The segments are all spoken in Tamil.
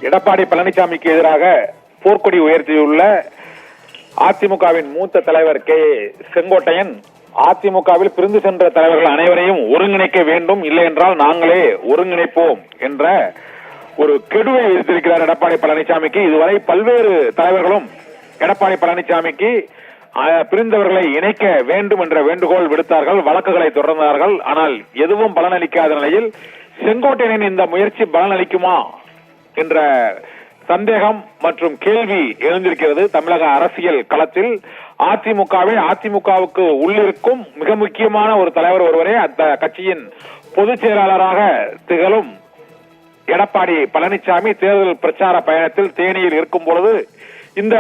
எடப்பாடி பழனிசாமிக்கு எதிராக போர்க்கொடி உயர்த்தியுள்ள அதிமுகவின் மூத்த தலைவர் கே செங்கோட்டையன் அதிமுகவில் பிரிந்து சென்ற தலைவர்கள் அனைவரையும் ஒருங்கிணைக்க வேண்டும், இல்லை என்றால் நாங்களே ஒருங்கிணைப்போம் என்ற ஒரு கெடுவை விதித்திருக்கிறார் எடப்பாடி பழனிசாமிக்கு. இதுவரை பல்வேறு தலைவர்களும் எடப்பாடி பழனிசாமிக்கு பிரிந்தவர்களை இணைக்க வேண்டும் என்ற வேண்டுகோள் விடுத்தார்கள், வழக்குகளை தொடர்ந்தார்கள். ஆனால் எதுவும் பலனளிக்காத நிலையில் செங்கோட்டையனின் இந்த முயற்சி பலனளிக்குமா என்ற சந்தேகம் மற்றும் கேள்வி எழுந்திருக்கிறது தமிழக அரசியல் களத்தில். அதிமுகவுக்கு உள்ளிருக்கும் மிக முக்கியமான ஒரு தலைவர் ஒருவரே அந்த கட்சியின் பொதுச் செயலாளராக திகழும் எடப்பாடி பழனிசாமி தேர்தல் பிரச்சார பயணத்தில் தேனியில் இருக்கும் பொழுது இந்த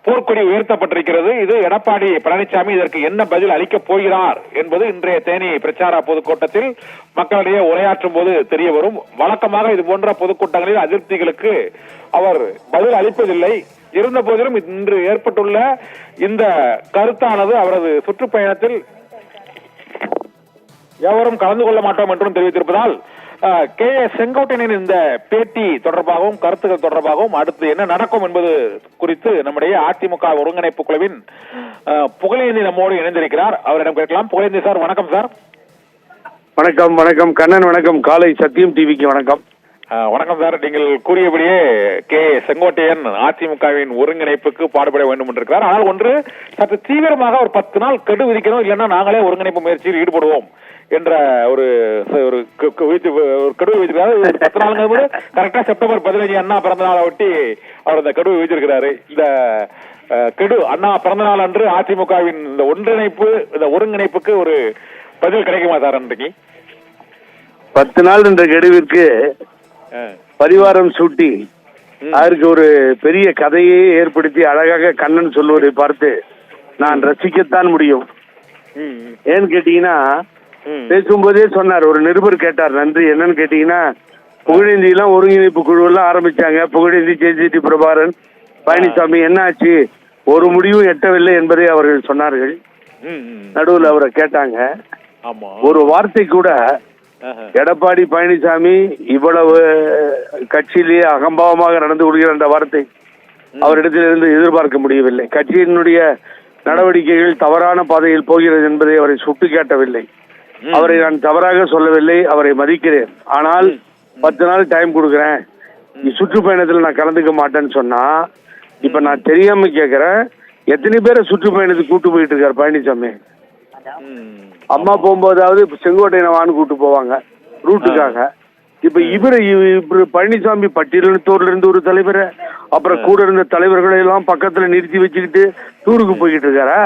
போர்க்கொடி உயர்த்தப்பட்டிருக்கிறது. இது எடப்பாடி பழனிசாமி இதற்கு என்ன பதில் அளிக்கப் போகிறார் என்பது இன்றைய தேனி பிரச்சார பொதுக்கூட்டத்தில் மக்களிடையே உரையாற்றும் போது தெரிய வரும். வழக்கமாக இது போன்ற பொதுக்கூட்டங்களில் அதிருப்திகளுக்கு அவர் பதில் அளிப்பதில்லை. இருந்த போதிலும் இன்று ஏற்பட்டுள்ள இந்த கருத்தானது அவரது சுற்றுப்பயணத்தில் எவரும் கலந்து கொள்ள மாட்டோம் என்றும் தெரிவித்திருப்பதால் கே செங்கோட்டையனின் இந்த பேட்டி தொடர்பாகவும் கருத்துக்கள் தொடர்பாகவும் அடுத்து என்ன நடக்கும் என்பது குறித்து நம்முடைய அதிமுக ஒருங்கிணைப்பு குழுவின் புகழேந்தி நம்மோடு இணைந்திருக்கிறார். அவரிடம் கேட்கலாம். புகழேந்தி சார், வணக்கம் சார். வணக்கம். வணக்கம் கண்ணன். வணக்கம் காலை சத்தியம் டிவிக்கு வணக்கம். வணக்கம் சார். நீங்கள் கூறியபடியே கே செங்கோட்டையன் அதிமுகவின் ஒருங்கிணைப்புக்கு பாடுபட வேண்டும் என்றிருக்கிறார். ஆனால் ஒன்று சற்று தீவிரமாக ஒரு 10 நாள் கெடு விதிக்கணும், இல்லைன்னா நாங்களே ஒருங்கிணைப்பு முயற்சியில் ஈடுபடுவோம் என்ற ஒரு கெடுவை வைத்திருக்கிறார். 10 நாளுங்க கரெக்டா செப்டம்பர் 15 அண்ணா பிறந்த நாளை ஒட்டி அவர் அந்த கெடுவை வைத்திருக்கிறாரு. இந்த கெடு அண்ணா பிறந்த நாள் அன்று அதிமுகவின் இந்த ஒன்றிணைப்பு, இந்த ஒருங்கிணைப்புக்கு ஒரு பதில் கிடைக்குமா சார்? அன்றைக்கு 10 நாள் என்ற கெடுவிற்கு பரிவாரம் சூட்டி அதற்கு ஒரு பெரிய கதையை ஏற்படுத்தி அழகாக கண்ணன் சொல்வதை பார்த்து நான் ரசிக்கத்தான் முடியும். ஏன்னு கேட்டீங்கன்னா, பேசும்போதே சொன்னார், ஒரு நிருபர் கேட்டார், நன்றி என்னன்னு கேட்டீங்கன்னா, புகழேந்தி எல்லாம் ஒருங்கிணைப்பு குழு எல்லாம் ஆரம்பிச்சாங்க, புகழேந்தி ஜெயசிடி பிரபாகரன் பழனிசாமி என்ன ஆச்சு, ஒரு முடிவும் எட்டவில்லை என்பதை அவர்கள் சொன்னார்கள். நடுவில் அவரை கேட்டாங்க, ஒரு வார்த்தை கூட எடப்பாடி பழனிசாமி இவ்வளவு கட்சியிலேயே அகம்பாவமாக நடந்து கொள்கிற அந்த வார்த்தை அவரிடத்திலிருந்து எதிர்பார்க்க முடியவில்லை. கட்சியினுடைய நடவடிக்கைகள் தவறான பாதையில் போகிறது என்பதை அவரை சுட்டி காட்டவில்லை. அவரை நான் தவறாக சொல்லவில்லை, அவரை மதிக்கிறேன். ஆனால் 10 நாள் டைம் கொடுக்குறேன், சுற்றுப்பயணத்தில் நான் கலந்துக்க மாட்டேன்னு சொன்னா, இப்ப நான் தெரியாம கேட்கிறேன், எத்தனை பேரை சுற்றுப்பயணத்துக்கு கூட்டு போயிட்டு இருக்காரு பழனிசாமி? அம்மா போகும்போதாவது செங்கோட்டையனை வான்னு கூட்டு போவாங்க ரூட்டுக்காக. இப்ப இவரு பழனிசாமி பட்டியலினத்தோர்ல இருந்து ஒரு தலைவரை, அப்புறம் கூட இருந்த தலைவர்களை எல்லாம் பக்கத்துல நிறுத்தி வச்சுக்கிட்டு டூருக்கு போய்கிட்டு இருக்காரா?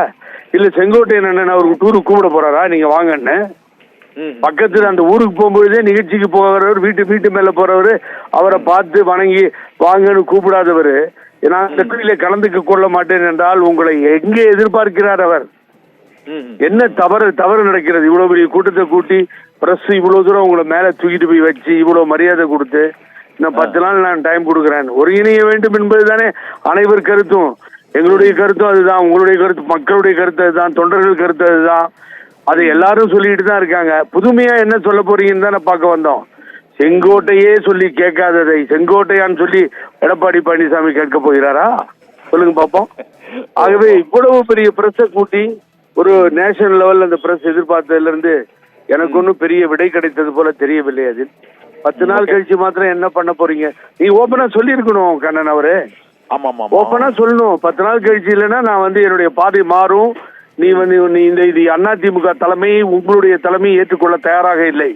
இல்ல செங்கோட்டையன் என்ன அவருக்கு டூருக்கு கூப்பிட போறாரா நீங்க வாங்கன்னு? பக்கத்துல அந்த ஊருக்கு போகும்போதே நிகழ்ச்சிக்கு போகிறவர், வீட்டு மேல போறவரு, அவரை பார்த்து வணங்கி வாங்கன்னு கூப்பிடாதவர் நான் இந்த கட்சியில கலந்துக்க கொள்ள மாட்டேன் என்றால் உங்களை எங்கே எதிர்பார்க்கிறார் அவர்? என்ன தவறு நடக்கிறது? இவ்வளவு பெரிய கூட்டத்தை கூட்டி பிரஸ் இவ்வளவு தூரம் உங்களை மேல தூக்கிட்டு போய் வச்சு இவ்வளவு மரியாதை கொடுத்து இன்னும் 10 நாள் நான் டைம் கொடுக்குறேன், ஒருங்கிணைய வேண்டும் என்பது தானே அனைவர் கருத்தும். எங்களுடைய கருத்தும் அதுதான், உங்களுடைய கருத்து, மக்களுடைய கருத்து அதுதான், தொண்டர்கள் கருத்து அதுதான். அதை எல்லாரும் சொல்லிட்டு தான் இருக்காங்க. புதுமையா என்ன சொல்ல போறீங்கன்னு தானே பார்க்க வந்தோம். செங்கோட்டையே சொல்லி கேட்காததை செங்கோட்டையான்னு சொல்லி எடப்பாடி பழனிசாமி கேட்க போகிறாரா? சொல்லுங்க பாப்போம். ஆகவே இவ்வளவு பெரிய பிரஸை கூட்டி ஒரு நேஷனல் லெவல் அந்த பிரஸ் எதிர்பார்த்ததுல இருந்து எனக்கு ஒன்னும் பெரிய விடை கிடைத்தது போல தெரியவில்லை. அதில் 10 நாள் கழிச்சு மாத்திரம் என்ன பண்ண போறீங்க? நீ ஓப்பனா சொல்லி இருக்கணும் கண்ணன் அவரு. ஓப்பனா சொல்லணும், 10 நாள் கழிச்சு இல்லைன்னா நான் என்னுடைய பாதை மாறும், நீ இது அதிமுக தலைமை உங்களுடைய தலைமையை ஏற்றுக்கொள்ள தயாராக இல்லை.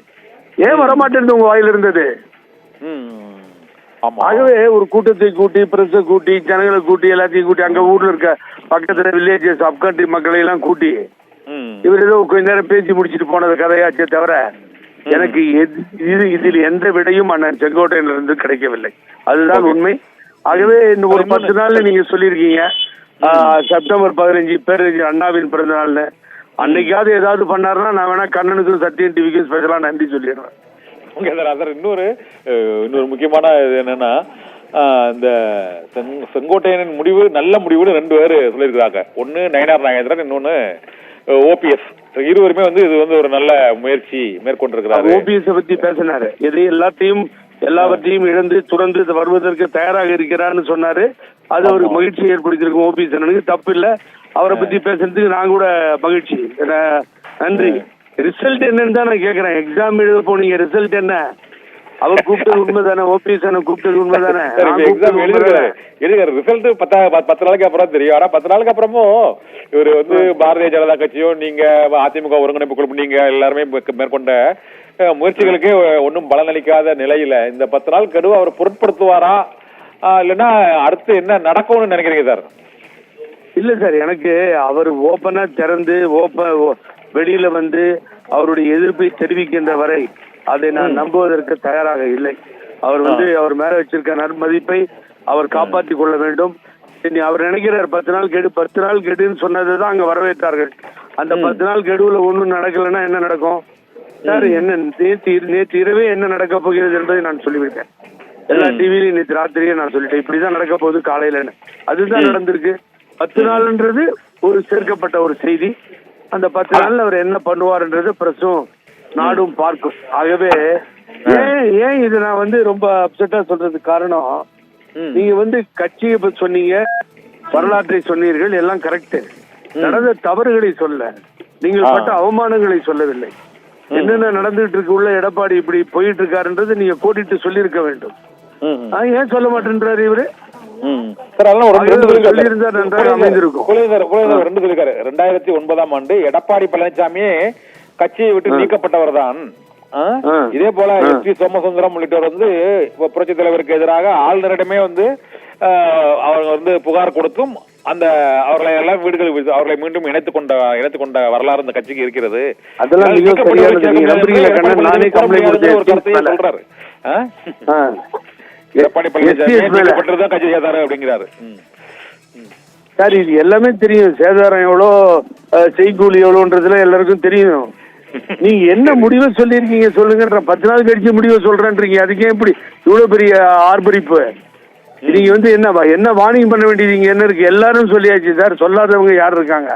ஏன் வரமாட்டேன்னு உங்க வாயில இருந்தது? ஆகவே ஒரு கூட்டத்தை கூட்டி பிரஸை கூட்டி ஜனங்களை கூட்டி எல்லாத்தையும் கூட்டி அங்க ஊர்ல இருக்க பக்கத்துல வில்லேஜஸ் அப்கண்ட்ரி மக்களை எல்லாம் கூட்டி இவர் ஏதோ கொஞ்ச நேரம் பேசி முடிச்சுட்டு போனது கதையாச்சே தவிர எனக்கு இதில் எந்த விடையும் அண்ணன் செங்கோட்டையில இருந்து கிடைக்கவில்லை. அதுதான் உண்மை. ஆகவே இந்த ஒரு 10 நாள்ல நீங்க சொல்லியிருக்கீங்க செப்டம்பர் 15 பேரறிஞர் அண்ணாவின் பிறந்த நாள்னு. அன்னைக்காவது ஏதாவது பண்ணாருன்னா நான் வேணா கண்ணனுக்கும் சத்தியம் டிவிக்கும் ஸ்பெஷலா நன்றி சொல்லிடுறேன். இன்னொரு முக்கியமான இது என்னன்னா, இந்த செங்கோட்டையனின் முடிவு நல்ல முடிவுன்னு 2 பேர் சொல்லியிருக்கிறாங்க. ஒன்னு நயனார் நாகேந்திரன், இன்னொன்னு ஓபிஎஸ். இருவருமே இது ஒரு நல்ல முயற்சி மேற்கொண்டிருக்கிறாரு. ஓபிஎஸ் பத்தி பேசினாரு, எல்லாத்தையும் எல்லாவற்றையும் இழந்து துறந்து வருவதற்கு தயாராக இருக்கிறார்னு சொன்னாரு. அது அவருக்கு மகிழ்ச்சி ஏற்படுத்தியிருக்கும். ஓபிஎஸ் அண்ணனுக்கு தப்பு இல்ல. அவரை பத்தி பேசுறதுக்கு நான் கூட மகிழ்ச்சி. நன்றி. ரிசல்ட் என்னன்னு தான் நான் கேக்குறேன். எக்ஸாம் எழுத போனீங்க, ரிசல்ட் என்ன? அவர் கூப்பிட்டது உண்மைதானே? ஓபிஎஸ் அண்ணன் கூப்பிட்டது உண்மைதானே? ரிசல்ட் 10 நாளுக்கு அப்புறம் தெரியும். ஆனா 10 நாளுக்கு அப்புறமும் இவர் வந்து பாரதிய ஜனதா கட்சியும் நீங்க அதிமுக ஒருங்கிணைப்பு குழு நீங்க எல்லாருமே மேற்கொண்ட முயற்சிகளுக்கு ஒன்னும் பலனளிக்காத நிலையில இந்த 10 நாள் கெடுவை அவர் பொருட்படுத்துவாரா இல்லைன்னா அடுத்து என்ன நடக்கும்னு நினைக்கிறீங்க சார்? இல்ல சார், எனக்கு அவர் ஓப்பனா திறந்து வெளியில வந்து அவருடைய எதிர்ப்பை தெரிவிக்கின்ற வரை அதை நான் நம்புவதற்கு தயாராக இல்லை. அவர் வந்து அவர் மேல வச்சிருக்க நன்மதிப்பை அவர் காப்பாற்றிக் கொள்ள வேண்டும். அவர் நினைக்கிறார் 10 நாள் கெடு 10 நாள் கெடுன்னு சொன்னதுதான் அங்க வரவேற்றார்கள். அந்த 10 நாள் கெடுவுல ஒண்ணும் நடக்கலன்னா என்ன நடக்கும் சார்? என்ன நேற்று இரவே என்ன நடக்க போகிறது என்பதை நான் சொல்லிவிட்டேன். எல்லா டிவிலையும் நேற்று ராத்திரியே நான் சொல்லிட்டேன், இப்படிதான் நடக்க போகுது காலையில. அதுதான் நடந்திருக்கு. 10 நாள்ன்றது ஒரு சேர்க்கப்பட்ட ஒரு செய்தி. அந்த 10 நாள்ல அவர் என்ன பண்ணுவார்ன்றது பிரசும் நாடும் பார்க்கும். ஆகவே ஏன் இது நான் வந்து ரொம்ப அப்செட்டா சொல்றதுக்கு காரணம், நீங்க வந்து கட்சியை பத்தி சொன்னீங்க, வரலாற்றை சொன்னீர்கள், எல்லாம் கரெக்ட். நடந்த தவறுகளை சொல்ல, நீங்கள் பட்ட அவமானங்களை சொல்லவில்லை. என்னென்ன நடந்துட்டு இருக்கு, உள்ள எடப்பாடி இப்படி போயிட்டு இருக்காருன்றது நீங்க கோடிட்டு சொல்லியிருக்க வேண்டும். ஏன் சொல்ல மாட்டேன்றாரு இவரு? 2009 ஆண்டு எடப்பாடி பழனிசாமியே கட்சியை விட்டு நீக்கப்பட்டவர் தான். இதே போல எஸ் பி சோமசுந்தரம் உள்ளிட்டவர் வந்து புரட்சி தலைவருக்கு எதிராக ஆளுநரிடமே வந்து அவங்க வந்து புகார் கொடுத்தும் அந்த அவர்களை எல்லாம் வீடுகள் அவர்களை மீண்டும் இணைத்துக் கொண்ட வரலாறு இந்த கட்சிக்கு இருக்கிறது. சொல்றாரு எடப்பாடி பழனிசாமி கட்சி சேதாரம் அப்படிங்கிறாரு. சார் இது எல்லாமே தெரியும். சேதாரம் எவ்வளோ, செய்கூலி எவ்வளோன்றதுல எல்லாருக்கும் தெரியும். நீங்க என்ன முடிவை சொல்லிருக்கீங்க சொல்லுங்க. 10 நாள் கழிச்சு முடிவை சொல்றேன்றீங்க. அதுக்கே இப்படி இவ்வளவு பெரிய ஆர்ப்பரிப்பு? நீங்க வந்து என்ன வார்னிங் பண்ண வேண்டியது என்ன இருக்கு? எல்லாரும் சொல்லியாச்சு சார். சொல்லாதவங்க யார் இருக்காங்க?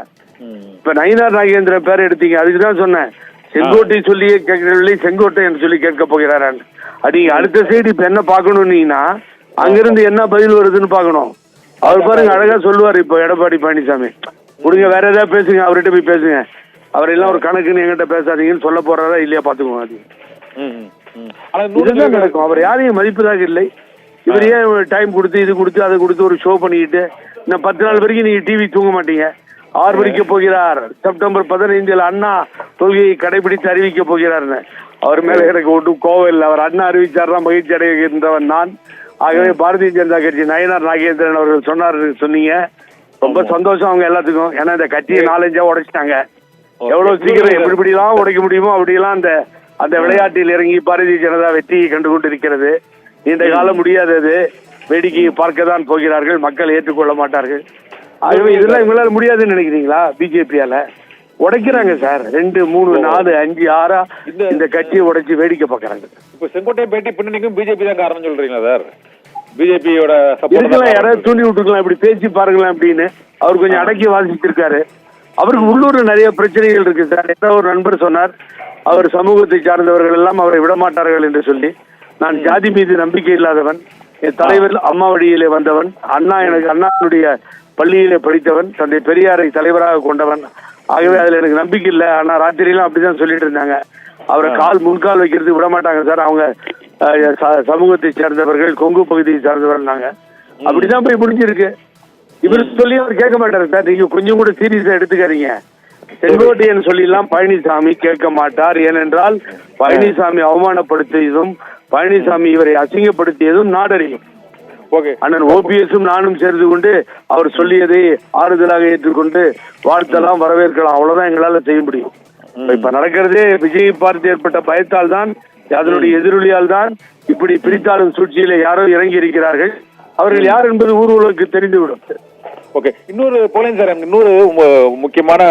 இப்ப நயினார் நாகேந்திரன் பேர் எடுத்தீங்க, அதுக்குதான் சொன்னேன். செங்கோட்டை சொல்லியே கேட்கவில்லை, செங்கோட்டை என்று சொல்லி கேட்க போகிறாரான். நீங்க அடுத்த சைடு இப்ப என்ன பாக்கணும்னீங்கன்னா அங்கிருந்து என்ன பதில் வருதுன்னு பாக்கணும். அவர் பாருங்க அழகா சொல்லுவாரு. இப்போ எடப்பாடி பழனிசாமி கொடுங்க, வேற ஏதாவது பேசுங்க, அவர்கிட்ட போய் பேசுங்க, அவரெல்லாம் ஒரு கணக்குன்னு எங்கிட்ட பேசாதீங்கன்னு சொல்ல போறாரா இல்லையா பாத்துக்கோங்க. அதுதான் நடக்கும். அவர் யாரையும் மதிப்பதாக இல்லை. இவர் ஏன் டைம் கொடுத்து இது கொடுத்து அதை கொடுத்து ஒரு ஷோ பண்ணிக்கிட்டு இன்னும் 10 நாள் வரைக்கும் நீங்க டிவி தூங்க மாட்டீங்க. ஆர்ப்பரிக்க போகிறார். செப்டம்பர் 15 அண்ணா தொழுகையை கடைபிடித்து அறிவிக்க போகிறார்னு. அவர் மேல எனக்கு ஒன்றும் கோவம் இல்லை. அவர் அண்ணா அறிவிச்சார்தான் மகிழ்ச்சி அடைகின்றவன் நான். ஆகவே பாரதிய ஜனதா கட்சி நயினார் நாகேந்திரன் அவர்கள் சொன்னீங்க, ரொம்ப சந்தோஷம் அவங்க எல்லாத்துக்கும். ஏன்னா இந்த கட்சியை 4-5 உடைச்சிட்டாங்க. எவ்வளவு சீக்கிரம் எப்படிலாம் உடைக்க முடியுமோ அப்படியெல்லாம் அந்த விளையாட்டில் இறங்கி பாரதிய ஜனதா வெற்றியை கண்டு கொண்டிருக்கிறது. நீண்ட காலம் முடியாதது. வேடிக்கையை பார்க்க தான் போகிறார்கள், மக்கள் ஏற்றுக்கொள்ள மாட்டார்கள். ஆகவே இதெல்லாம் இவங்களால முடியாதுன்னு நினைக்கிறீங்களா? பிஜேபியால உடைக்கிறாங்க சார். 2, 3, 4, 5, 6 இந்த கட்சியை உடைச்சு வேடிக்கை பாக்குறாங்க. இப்ப செங்கோட்டை பேட்டி பின்னணிக்கும் பிஜேபி தான் காரணம் சொல்றீங்களா சார்? பிஜேபியோட யாராவது தூண்டி விட்டுருக்கலாம், இப்படி பேசி பாருங்களேன் அப்படின்னு. அவர் கொஞ்சம் அடக்கி வாசிச்சிருக்காரு. அவருக்கு உள்ளூர்ல நிறைய பிரச்சனைகள் இருக்கு சார். ஏதோ ஒரு நண்பர் சொன்னார், அவர் சமூகத்தை சார்ந்தவர்கள் எல்லாம் அவரை விட மாட்டார்கள் என்று சொல்லி. நான் ஜாதி மீது நம்பிக்கை இல்லாதவன். என் தலைவர் அம்மா வழியிலே வந்தவன். அண்ணாவுடைய பள்ளியிலே படித்தவன். தந்தை பெரியாரை தலைவராக கொண்டவன். ஆகவே அதுல எனக்கு நம்பிக்கை இல்லை. ஆனா ராத்திரியெல்லாம் அப்படிதான் சொல்லிட்டு இருந்தாங்க. அவரை முன்கால் வைக்கிறதுக்கு விட மாட்டாங்க சார். அவங்க சமூகத்தை சேர்ந்தவர்கள், கொங்கு பகுதியை சார்ந்தவர்கள். அப்படிதான் போய் முடிஞ்சிருக்கு. இவரு சொல்லி அவர் கேட்க மாட்டாரு சார். நீங்க கொஞ்சம் கூட சீரியஸா எடுத்துக்காதீங்க. செங்கோட்டையன் சொல்லிலாம் பழனிசாமி கேட்க மாட்டார். ஏனென்றால் பழனிசாமி அவமானப்படுத்தியதும் பழனிசாமி இவரை அசிங்கப்படுத்தியதும் நாடறியும். அண்ணன் ஓபிஎஸும் நானும் சேர்ந்து கொண்டு அவர் சொல்லியதை ஆறுதலாக ஏற்றுக்கொண்டு வாழ்த்தலாம், வரவேற்கலாம். அவ்வளவுதான் எங்களால செய்ய முடியும். இப்ப நடக்கிறதே விஜயை பார்த்து ஏற்பட்ட பயத்தால் தான், அதனுடைய எதிரொலியால் தான் இப்படி பிரித்தாளும் சூழ்ச்சியில யாரோ இறங்கி இருக்கிறார்கள். அவர்கள் யார் என்பது ஊர் உலகுக்கு தெரிந்துவிடும். ஓகே, இன்னொரு முக்கியமான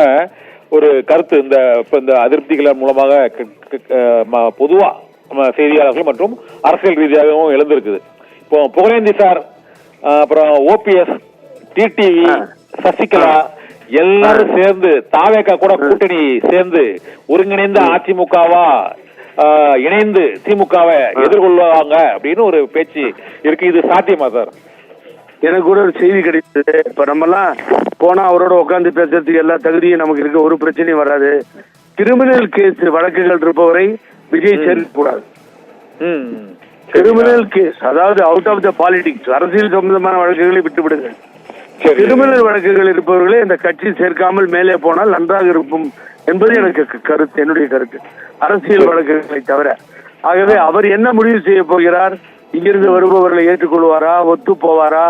ஒரு கருத்து இந்த அதிருப்திகள் மூலமாக பொதுவா செய்தியாளர்கள் மற்றும் அரசியல் ரீதியாகவும் எழுந்திருக்குது. இப்போ புகழேந்தி சார், அப்புறம் ஓபிஎஸ், டிடிவி, சசிகலா எல்லாரும் சேர்ந்து தாவேகா கூட கூட்டணி சேர்ந்து ஒருங்கிணைந்த அதிமுகவா இணைந்து திமுகவை எதிர்கொள்வாங்க அப்படின்னு ஒரு பேச்சு இருக்கு. இது சாத்தியமா சார்? எனக்கு கூட ஒரு செய்தி கிடைத்தது. இப்ப நம்ம எல்லாம் போனா அவரோட உட்காந்து பேசுறதுக்கு எல்லா தகுதியும் நமக்கு இருக்கு, ஒரு பிரச்சனையும் வராது. கிரிமினல் கேஸ் வழக்குகள் இருப்பவரை விஜய் சேர்க்கக்கூடாது. கிரிமினல் கேஸ், அதாவது அவுட் ஆஃப் த பாலிடிக்ஸ், அரசியல் சம்பந்தமான வழக்குகளை விட்டு விடுங்கள். கிரிமினல் வழக்குகள் இருப்பவர்களே இந்த கட்சி சேர்க்காமல் மேலே போனால் நன்றாக இருக்கும் என்பது எனக்கு கருத்து, என்னுடைய கருத்து, அரசியல் வழக்குகளை தவிர. ஆகவே அவர் என்ன முடிவு செய்ய போகிறார், இங்கிருந்து வருபவர்களை ஏற்றுக்கொள்வாரா, ஒத்து போவாரா,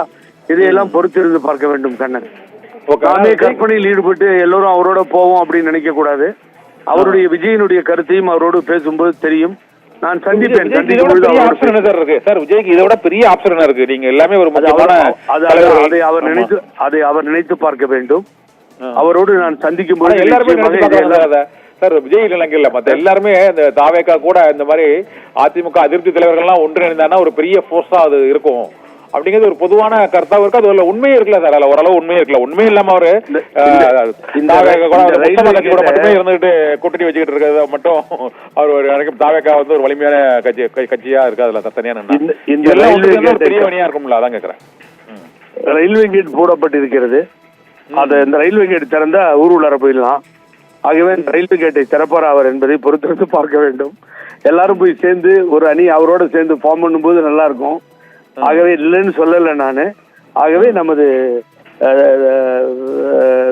இதையெல்லாம் பொறுத்திருந்து பார்க்க வேண்டும். கண்ணன் நானே கற்பனையில் ஈடுபட்டு எல்லோரும் அவரோட போவோம் அப்படின்னு நினைக்க கூடாது. அவருடைய விஜயனுடைய கருத்தையும் அவரோடு பேசும்போது தெரியும். நான் சந்திப்பேன். விஜய்க்கு இதை விட பெரிய ஆப்ஷன் இருக்கு. நீங்க எல்லாமே ஒரு அதை அவர் நினைத்து பார்க்க வேண்டும். அவரோடு நான் சந்திக்கும் போது எல்லாருமே சார், விஜய் இல்லைங்கல்ல, மத்த எல்லாருமே இந்த தாவேக்கா கூட இந்த மாதிரி அதிமுக அதிருப்தி தலைவர்கள் எல்லாம் ஒன்றிணைந்தாங்கன்னா ஒரு பெரிய போர்ஸா அது இருக்கும் அப்படிங்கிறது ஒரு பொதுவான கருத்தாவும் இருக்கு. அது உண்மையே இருக்குல்ல சார், அதுல ஓரளவு உண்மையே இருக்குல்ல. உண்மையே இல்லாம அவரு கூட மட்டுமே இருந்துகிட்டு கூட்டணி வச்சுக்கிட்டு இருக்கிறத மட்டும் அவர் ஒரு தாவேக்கா வந்து ஒரு வலிமையான கட்சியா இருக்கு. அதுல தனியான பெரிய வணியா இருக்கும்ல, அதான் கேக்குறேன். ரயில்வே கேட் போடப்பட்டிருக்கிறது. இந்த ரயில்வே கேட் திறந்தா ஊர் உள்ளார போயிடலாம். ஆகவே இந்த ரயில்வே கேட்டை திறப்பார் அவர் என்பதை பொறுத்திருந்து பார்க்க வேண்டும். எல்லாரும் போய் சேர்ந்து ஒரு அணி அவரோட சேர்ந்து ஃபார்ம் பண்ணும்போது நல்லா இருக்கும். ஆகவே இல்லைன்னு சொல்லல நானு. ஆகவே நமது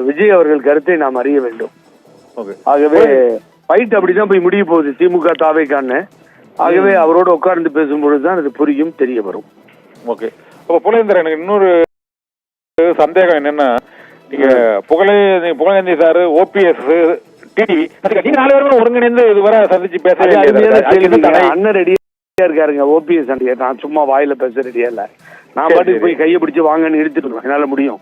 விஜய் அவர்கள் கருத்தை நாம் அறிய வேண்டும். ஆகவே ஃபைட் அப்படிதான் போய் முடிய போகுது திமுக தாவேக்கான்னு. ஆகவே அவரோட உட்கார்ந்து பேசும்பொழுதுதான் அது புரியும், தெரிய வரும். ஓகே. அப்ப புகழேந்திரன், எனக்கு இன்னொரு சந்தேகம் என்னன்னா, நீங்க புகழேந்தி சார், ஓபிஎஸ், டிடிவி, நீங்க 4 பேரும் ஒருங்கிணைந்து இதுவரை சந்திச்சு பேச அண்ணன் ரெடியா இருக்காருங்க. ஓபிஎஸ் நான் சும்மா வாயில பேச ரெடியா இல்ல. நான் பாட்டுக்கு போய் கையை பிடிச்சு வாங்கன்னு இழுத்துட்டு என்னால முடியும்.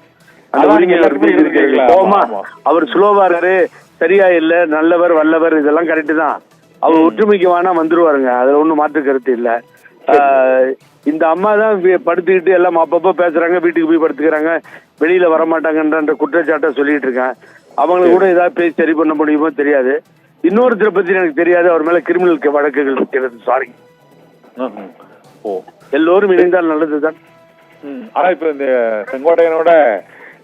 அவர் ஸ்லோவா இருக்காரு, சரியா இல்ல, நல்லவர் வல்லவர் இதெல்லாம் கரெக்ட் தான். அவர் ஒற்றுமைக்கு வேணா வந்துருவாருங்க, அதுல ஒண்ணும் மாற்று கருத்து இல்ல. இந்த அம்மா தான் படுத்துக்கிட்டு எல்லாம் அப்பப்ப பேசுறாங்க, வீட்டுக்கு போய் படுத்துக்கிறாங்க, வெளியில வரமாட்டாங்கன்ற குற்றச்சாட்டை சொல்லிட்டு இருக்கேன். அவங்களை கூட ஏதாவது பேசி சரி பண்ண முடியுமோ தெரியாது. இன்னொருத்தரை பத்தி எனக்கு தெரியாது, அவர் மேல கிரிமினல் வழக்குகள் இருக்கிறது. சாரி. எல்லோரும் இணைந்தால் நல்லதுதான். ஆனா இப்ப இந்த செங்கோட்டையனோட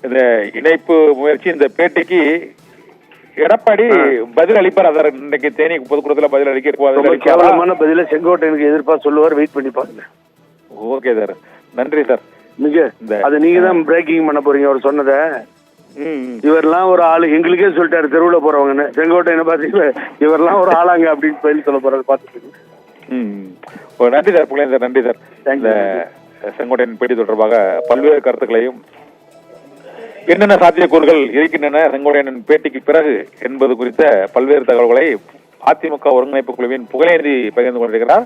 இந்த இணைப்பு முயற்சி, இந்த பேட்டிக்கு எடப்பாடி பதில் அளிப்பார். இன்னைக்கு தேனி பொதுக்கூட்டத்தில் பதில் அளிக்க கேவலமான பதில செங்கோட்டையனுக்கு எதிர்ப்பா சொல்லுவார். வெயிட் பண்ணி பாருங்க. ஓகே சார், நன்றி சார். அது நீங்க தான் பிரேக்கிங் பண்ண போறீங்க அவர் சொன்னத. இவரெல்லாம் ஒரு ஆளு, எங்களுக்கே சொல்லிட்டாரு தெருவுல போறவங்கன்னு. செங்கோட்டையனை பாத்தீங்க, இவரெல்லாம் ஒரு ஆளாங்க அப்படின்னு பதில் சொல்ல போறாரு. பாத்துக்கோங்க. நன்றி சார் புகழேந்தர், நன்றி சார். இந்த செங்கோட்டையன் பேட்டி தொடர்பாக பல்வேறு கருத்துக்களையும், என்னென்ன சாத்தியக்கூறுகள் இருக்கின்றன செங்கோட்டையன் பேட்டிக்கு பிறகு என்பது குறித்த பல்வேறு தகவல்களை அதிமுக ஒருங்கிணைப்பு குழுவின் புகழேந்தி பகிர்ந்து கொண்டிருக்கிறார்.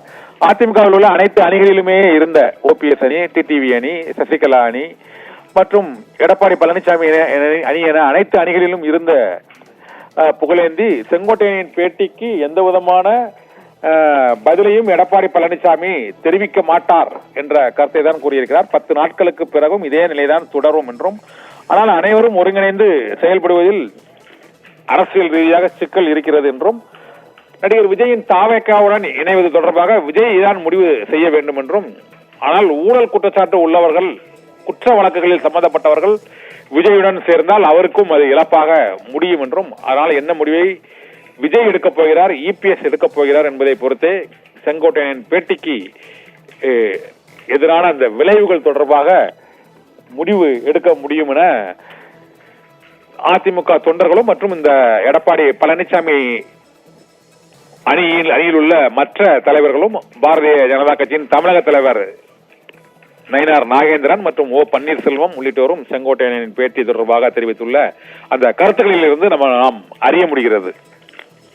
அதிமுகவில் உள்ள அனைத்து அணிகளிலுமே இருந்த ஓபிஎஸ் அணி, டிடிவி அணி, சசிகலா அணி மற்றும் எடப்பாடி பழனிசாமி அணி என அனைத்து அணிகளிலும் இருந்த புகழேந்தி செங்கோட்டையனின் பேட்டிக்கு எந்த விதமான பதிலையும் எடப்பாடி பழனிசாமி தெரிவிக்க மாட்டார் என்ற கருத்தை தான் கூறியிருக்கிறார். 10 நாட்களுக்கு பிறகும் இதே நிலைதான் தொடரும் என்றும், ஆனால் அனைவரும் ஒருங்கிணைந்து செயல்படுவதில் அரசியல் ரீதியாக சிக்கல் இருக்கிறது என்றும், நடிகர் விஜயின் தாவேக்காவுடன் இணைவது தொடர்பாக விஜய் தான் முடிவு செய்ய வேண்டும் என்றும், ஆனால் ஊழல் குற்றச்சாட்டு உள்ளவர்கள், குற்ற வழக்குகளில் சம்பந்தப்பட்டவர்கள் விஜயுடன் சேர்ந்தால் அவருக்கும் அது இழப்பாக முடியும் என்றும், அதனால் என்ன முடிவை விஜய் எடுக்கப் போகிறார், இபிஎஸ் எடுக்கப் போகிறார் என்பதை பொறுத்தே செங்கோட்டையனின் பேட்டிக்கு எதிரான அந்த விளைவுகள் தொடர்பாக முடிவு எடுக்க முடியும் என அதிமுக தொண்டர்களும் மற்றும் இந்த எடப்பாடி பழனிசாமி அணியில் உள்ள மற்ற தலைவர்களும், பாரதிய ஜனதா கட்சியின் தமிழக தலைவர் நயினார் நாகேந்திரன் மற்றும் ஓ பன்னீர்செல்வம் உள்ளிட்டோரும் செங்கோட்டையனின் பேட்டி தொடர்பாக தெரிவித்துள்ள அந்த கருத்துக்களில் இருந்து நாம் அறிய முடிகிறது.